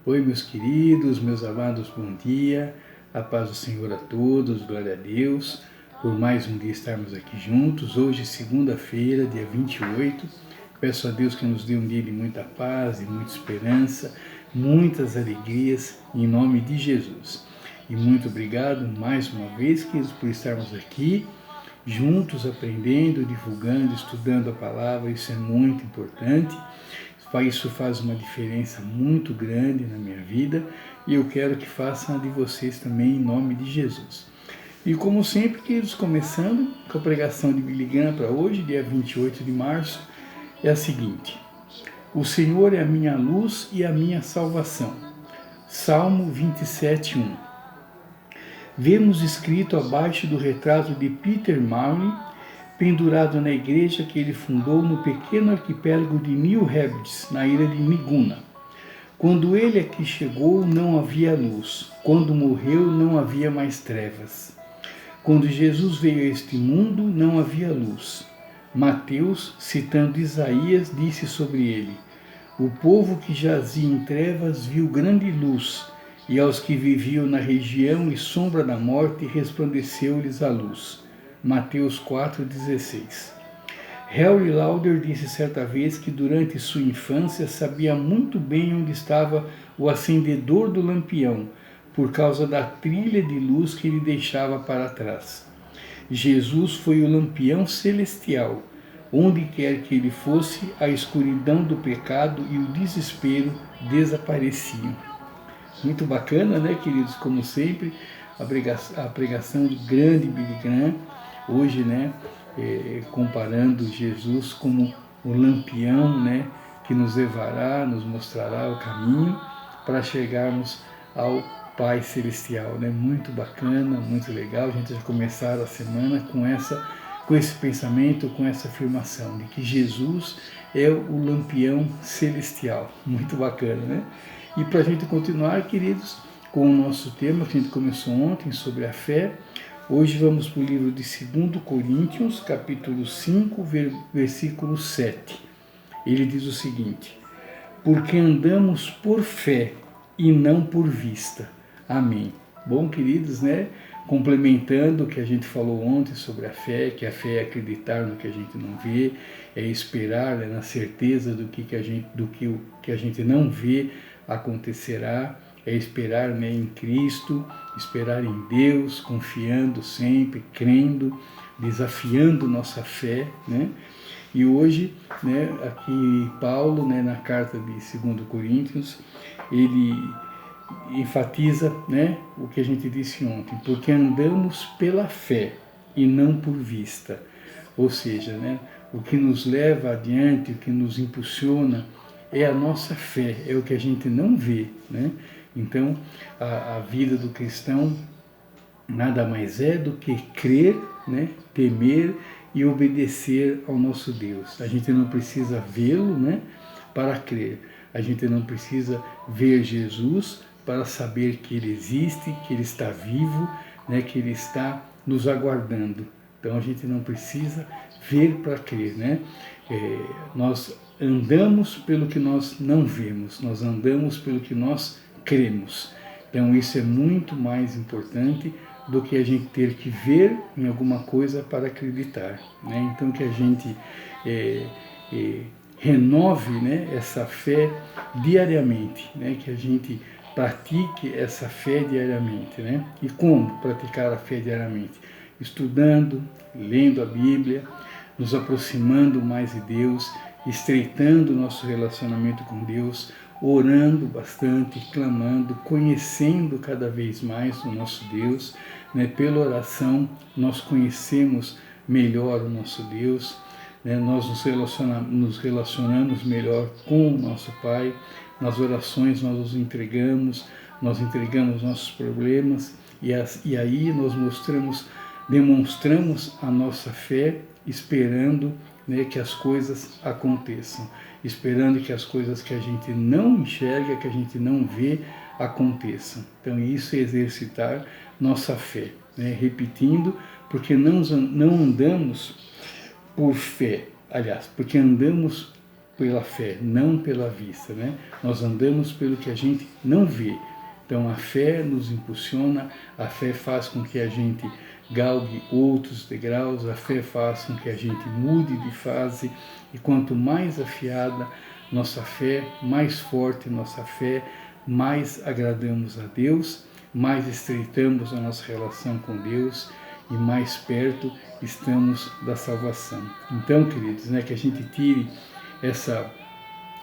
Oi, meus queridos, meus amados, bom dia. A paz do Senhor a todos, glória a Deus, por mais um dia estarmos aqui juntos. Hoje, segunda-feira, dia 28. Peço a Deus que nos dê um dia de muita paz, de muita esperança, muitas alegrias, em nome de Jesus. E muito obrigado mais uma vez, queridos, por estarmos aqui juntos, aprendendo, divulgando, estudando a palavra. Isso é muito importante. Isso faz uma diferença muito grande na minha vida e eu quero que faça a de vocês também, em nome de Jesus. E como sempre, queridos, começando com a pregação de Billy Graham para hoje, dia 28 de março, é a seguinte: O Senhor é a minha luz e a minha salvação. Salmo 27:1. Vemos escrito abaixo do retrato de Peter Marley, pendurado na igreja que ele fundou no pequeno arquipélago de New Hebrides, na ilha de Miguna. Quando ele aqui chegou, não havia luz. Quando morreu, não havia mais trevas. Quando Jesus veio a este mundo, não havia luz. Mateus, citando Isaías, disse sobre ele: O povo que jazia em trevas viu grande luz, e aos que viviam na região e sombra da morte resplandeceu-lhes a luz. Mateus 4,16. Henry Lauder disse certa vez que durante sua infância sabia muito bem onde estava o acendedor do lampião, por causa da trilha de luz que ele deixava para trás. Jesus foi o lampião celestial. Onde quer que ele fosse, a escuridão do pecado e o desespero desapareciam. Muito bacana, né, queridos? Como sempre, a pregação do grande Billy Graham, hoje, né, comparando Jesus como o lampião, né, que nos levará, nos mostrará o caminho para chegarmos ao Pai Celestial, né? Muito bacana, muito legal. A gente vai começar a semana com esse pensamento, com essa afirmação de que Jesus é o lampião celestial. Muito bacana, né? E para a gente continuar, queridos, com o nosso tema que a gente começou ontem sobre a fé, hoje vamos para o livro de 2 Coríntios, capítulo 5, versículo 7. Ele diz o seguinte: Porque andamos por fé e não por vista. Amém. Bom, queridos, né? Complementando o que a gente falou ontem sobre a fé, que a fé é acreditar no que a gente não vê, é esperar, né, na certeza do que a gente não vê acontecerá, é esperar, né, em Cristo, esperar em Deus, confiando sempre, crendo, desafiando nossa fé, né? E hoje, né, aqui Paulo, né, na carta de 2 Coríntios, ele enfatiza, né, o que a gente disse ontem, porque andamos pela fé e não por vista. Ou seja, né, o que nos leva adiante, o que nos impulsiona é a nossa fé, é o que a gente não vê, né? Então, a vida do cristão nada mais é do que crer, né, temer e obedecer ao nosso Deus. A gente não precisa vê-lo, né, para crer. A gente não precisa ver Jesus para saber que Ele existe, que Ele está vivo, né, que Ele está nos aguardando. Então a gente não precisa ver para crer, né? Nós andamos pelo que nós não vemos, nós andamos pelo que nós cremos. Então isso é muito mais importante do que a gente ter que ver em alguma coisa para acreditar, né? Então que a gente renove, né, essa fé diariamente, né? Que a gente pratique essa fé diariamente, né? E como praticar a fé diariamente? Estudando, lendo a Bíblia, nos aproximando mais de Deus, estreitando o nosso relacionamento com Deus, orando bastante, clamando, conhecendo cada vez mais o nosso Deus, né? Pela oração nós conhecemos melhor o nosso Deus, né? Nós nos relacionamos melhor com o nosso Pai. Nas orações nós entregamos nossos problemas e aí nós demonstramos a nossa fé, esperando, né, que as coisas aconteçam, esperando que as coisas que a gente não enxerga, que a gente não vê, aconteçam. Então isso é exercitar nossa fé, né? Repetindo, porque não andamos por fé, aliás, porque andamos pela fé, não pela vista, né? Nós andamos pelo que a gente não vê. Então a fé nos impulsiona, a fé faz com que a gente galgue outros degraus, a fé faz com que a gente mude de fase, e quanto mais afiada nossa fé, mais forte nossa fé, mais agradamos a Deus, mais estreitamos a nossa relação com Deus e mais perto estamos da salvação. Então, queridos, né, que a gente tire essa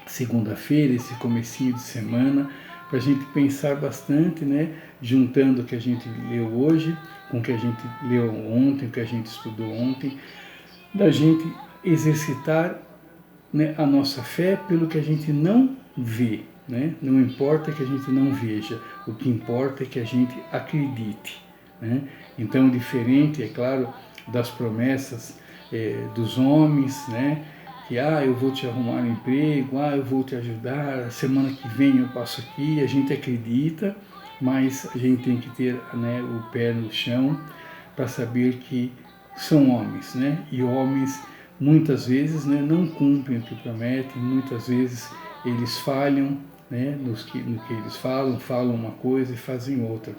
segunda-feira, esse comecinho de semana, para a gente pensar bastante, né, juntando o que a gente leu hoje com o que a gente leu ontem, o que a gente estudou ontem, da gente exercitar, né, a nossa fé pelo que a gente não vê, né? Não importa que a gente não veja, o que importa é que a gente acredite, né? Então, diferente, é claro, das promessas dos homens, né? Que, eu vou te arrumar um emprego, eu vou te ajudar, semana que vem eu passo aqui, a gente acredita, mas a gente tem que ter, né, o pé no chão para saber que são homens, né? E homens muitas vezes, né, não cumprem o que prometem, muitas vezes eles falham, né, no que eles falam uma coisa e fazem outra.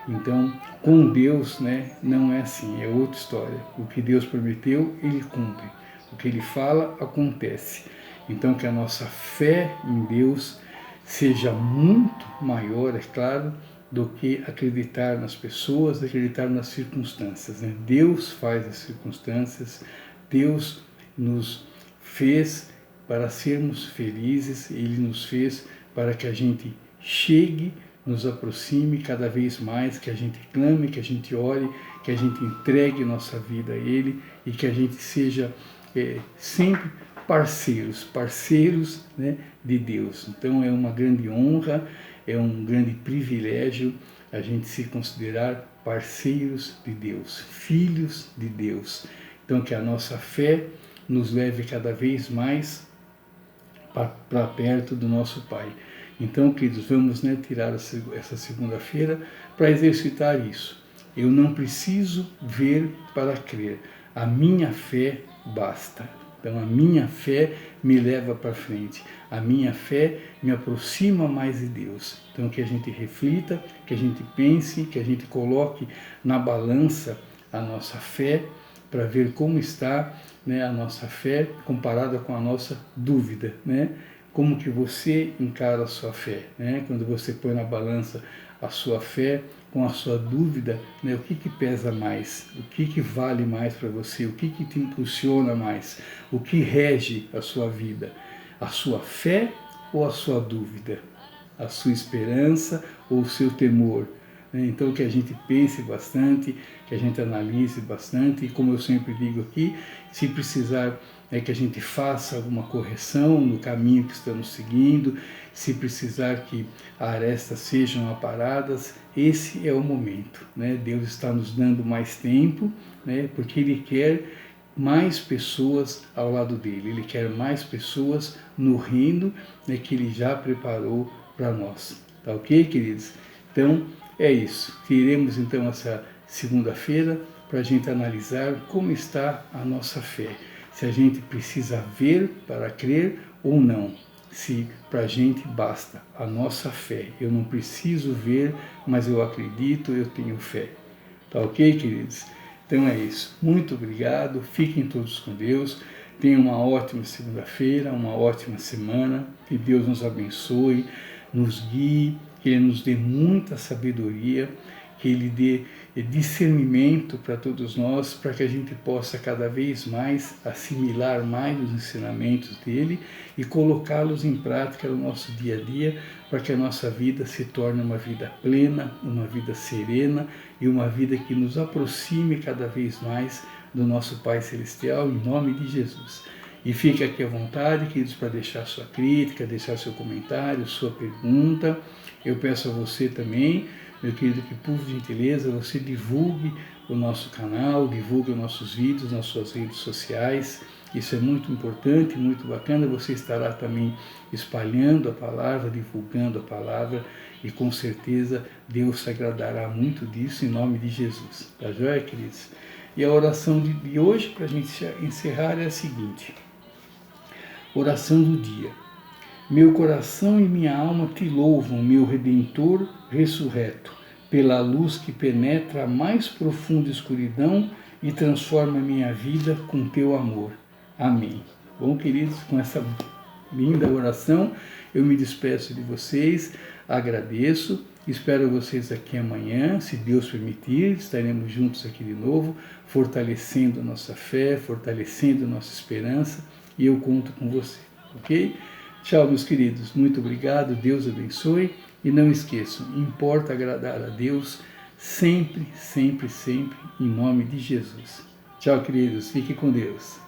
Então, com Deus, né, não é assim, é outra história. O que Deus prometeu, Ele cumpre. O que Ele fala, acontece. Então, que a nossa fé em Deus seja muito maior, é claro, do que acreditar nas pessoas, acreditar nas circunstâncias, né? Deus faz as circunstâncias, Deus nos fez para sermos felizes, Ele nos fez para que a gente chegue, nos aproxime cada vez mais, que a gente clame, que a gente ore, que a gente entregue nossa vida a Ele e que a gente seja sempre parceiros, né, de Deus. Então é uma grande honra, é um grande privilégio a gente se considerar parceiros de Deus, filhos de Deus. Então que a nossa fé nos leve cada vez mais para perto do nosso Pai. Então, queridos, vamos, né, tirar essa segunda-feira para exercitar isso. Eu não preciso ver para crer. A minha fé basta. Então, a minha fé me leva para frente. A minha fé me aproxima mais de Deus. Então, que a gente reflita, que a gente pense, que a gente coloque na balança a nossa fé para ver como está, né, a nossa fé comparada com a nossa dúvida, né? Como que você encara a sua fé, né? Quando você põe na balança a sua fé com a sua dúvida, né? O que pesa mais? O que vale mais para você? O que te impulsiona mais? O que rege a sua vida? A sua fé ou a sua dúvida? A sua esperança ou o seu temor? Então que a gente pense bastante, que a gente analise bastante e, como eu sempre digo aqui, se precisar que a gente faça alguma correção no caminho que estamos seguindo, se precisar que arestas sejam aparadas, esse é o momento, né? Deus está nos dando mais tempo, né? Porque Ele quer mais pessoas ao lado dele, Ele quer mais pessoas no reino, né, que Ele já preparou para nós. Tá ok, queridos? Então, é isso. Teremos então essa segunda-feira para a gente analisar como está a nossa fé. Se a gente precisa ver para crer ou não. Se para a gente basta a nossa fé. Eu não preciso ver, mas eu acredito, eu tenho fé. Tá ok, queridos? Então é isso. Muito obrigado. Fiquem todos com Deus. Tenham uma ótima segunda-feira, uma ótima semana. Que Deus nos abençoe, nos guie, que Ele nos dê muita sabedoria, que Ele dê discernimento para todos nós, para que a gente possa cada vez mais assimilar mais os ensinamentos dEle e colocá-los em prática no nosso dia a dia, para que a nossa vida se torne uma vida plena, uma vida serena e uma vida que nos aproxime cada vez mais do nosso Pai Celestial, em nome de Jesus. E fique aqui à vontade, queridos, para deixar sua crítica, deixar seu comentário, sua pergunta. Eu peço a você também, meu querido, que por gentileza você divulgue o nosso canal, divulgue os nossos vídeos nas suas redes sociais. Isso é muito importante, muito bacana. Você estará também espalhando a palavra, divulgando a palavra e com certeza Deus se agradará muito disso em nome de Jesus. Tá joia, queridos? E a oração de hoje, para a gente encerrar, é a seguinte: Oração do dia. Meu coração e minha alma te louvam, meu Redentor ressurreto, pela luz que penetra a mais profunda escuridão e transforma minha vida com teu amor. Amém. Bom, queridos, com essa linda oração, eu me despeço de vocês, agradeço, espero vocês aqui amanhã, se Deus permitir, estaremos juntos aqui de novo, fortalecendo a nossa fé, fortalecendo a nossa esperança, e eu conto com você, ok? Tchau, meus queridos, muito obrigado, Deus abençoe, e não esqueçam, importa agradar a Deus sempre, sempre, sempre, em nome de Jesus. Tchau, queridos, fiquem com Deus.